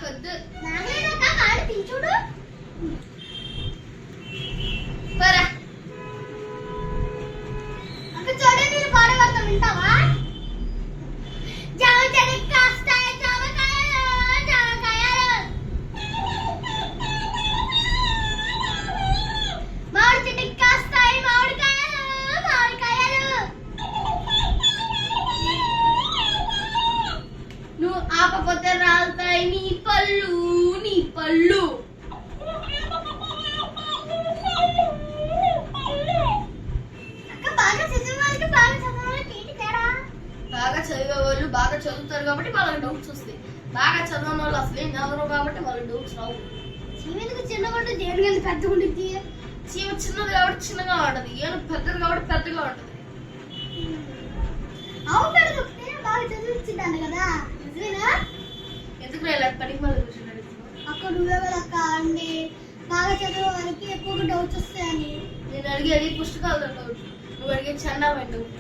వద్దు చూడు అక్కడ చూడే నేను పాడే వార్త వింటావా? జామ చెట్టుకి కాస్తాయి జామకాయలు జామకాయలు, మామిడి చెట్టుకి కాస్తాయి మామిడికాయలు మామిడికాయలు. నువ్వు ఆపపోతే రాలుతాయి నీ పళ్ళు నీ పళ్ళు. బాగా చదివే వాళ్ళు బాగా చదువుతారు కాబట్టి వాళ్ళకి డౌట్స్ వస్తాయి. బాగా చదవని వాళ్ళు అసలు ఏం చదవరు కాబట్టి వాళ్ళకి డౌట్స్ రావు. చీమెఎందుకు చిన్నగా ఉంటుంది, దేనికంటే పెద్దగా ఉంటుంది? చీమ చిన్నది కాబట్టి చిన్నగా ఉంటుంది, ఏనుగు పెద్దది కాబట్టి పెద్దగా ఉంటుంది. అవును పెద్దగా బాగా చదివించిందంట కదా, నిజమేనా? ఎందుకు ఇలా పనికి మళ్ళీ కూర్చున్నాడు? అక్క నువ్వే అక్క అండి బాగా చదివే వారికి ఎక్కువగా డౌట్స్ వస్తాయని. నేను అడిగేది పుస్తకాలు డౌట్, నువ్వు అడిగే చండామైన డౌట్.